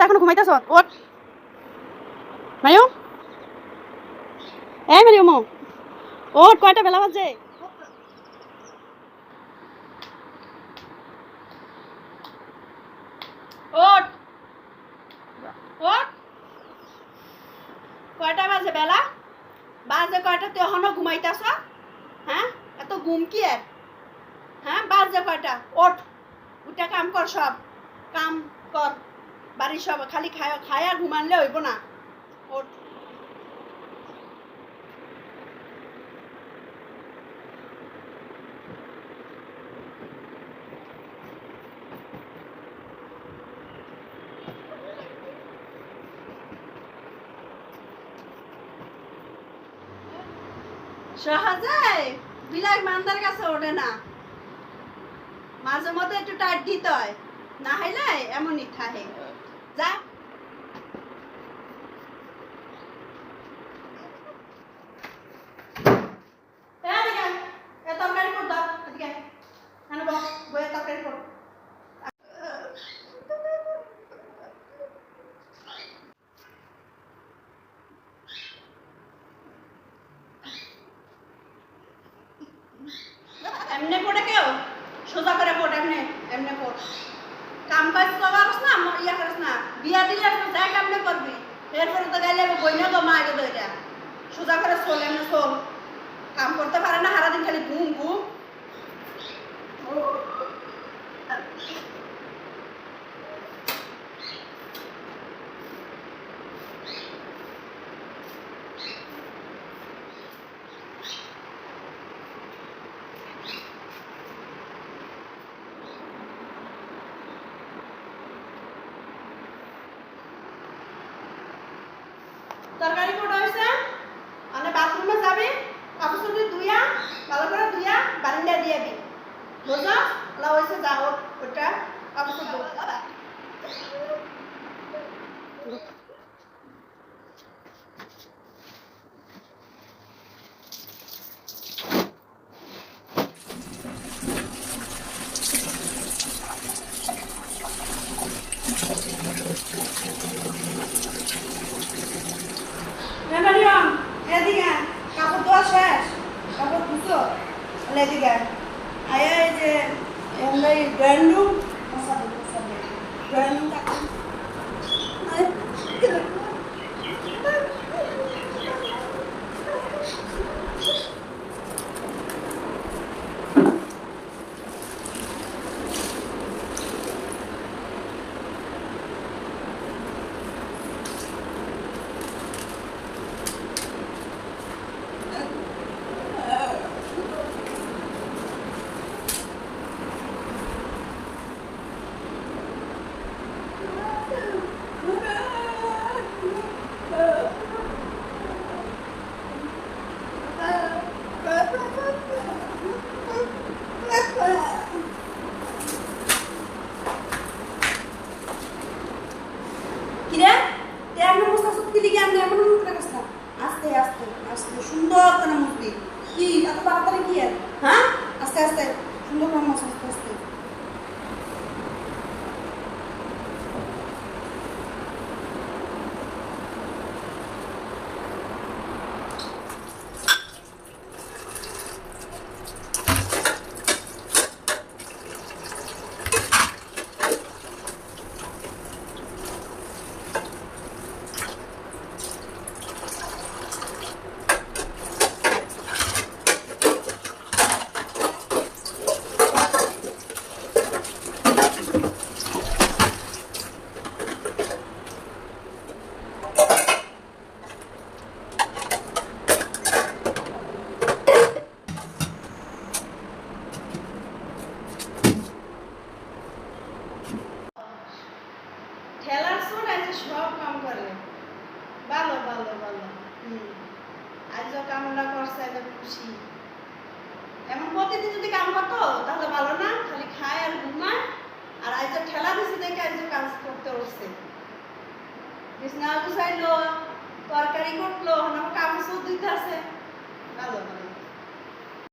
এখনো ঘুমাইতেছ? ওঠ মারিও, এই মারিও মো, ওঠ, কয়টা বেলা বাজে? ওঠ ওঠ, কয়টা বাজে বেলা? বাজে কয়টা? তুই এখনো ঘুমাইতেছ? হ্যাঁ, এত ঘুম কি আর? হ্যাঁ, বাজে কয়টা? ওঠ, উঠে কাম কর, সব কাম কর, বাড়ির সব। খালি খায় আর ঘুমানলে হইব না। ওঠ। সহজে বিলাই মান্দার কাছে ওঠে না, মাঝে মধ্যে একটু টাইট দিতে হয়, না হইলে এমনই থাকে। যা, তরকারি কর দাও, এদিকে হ্যাঁ বইয়ে তরকারি কর। এমনি পড়ে কেউ সোজা করে পড়, এমনি এমনি পড়। কাম কাজ করিস না, ইয়া করিস না, বিয়া দিলে যাই কেমনে করবি? এরপরে তো গেলে বই না তো মা আগে তো এটা সোজা করে চল, এমনি চল। কাম করতে পারে না, সারাদিন খালি ঘুম ঘুম। তরকারি কোটা হয়েছে, মানে বাথরুমে যাবি, কাপড় চোপড় ধুইয়া ভালো করে ধুইয়া বারান্দা দিয়ে দিবি, বুঝলো? ওলা হয়েছে, যা ওটা কাপড় চোপড়। এদিকে কাপড় ধোয়া শেষ, কাপড় ধুতো, এদিকে আয়া এই যে এমনি ড্রয়িং রুম, ড্রয়িং রুম কিরে এমন মুস্তা সুতি দিকে আমি এমন মুস্তা করছ? আস্তে আস্তে আস্তে সুন্দর করে মুছবি। কি এত তাড়াতাড়ি কি আর? হ্যাঁ, আস্তে আস্তে সুন্দর করে মুছ, আস্তে আস্তে। সব কাম করে, ভালো ভালো ভালো। আজ কামটা করছে, খুশি। এমন প্রতিদিন যদি কাম করতো তাহলে ভালো না? খালি খায় আর ঘুমায়। আর আজ ঠেলা দিছে দেখে আজ কাজ করতে হচ্ছে, বিছনা গুছাইলো, তরকারি করলো, কাপড় চোপড় দিতে আছে, ভালো ভালো।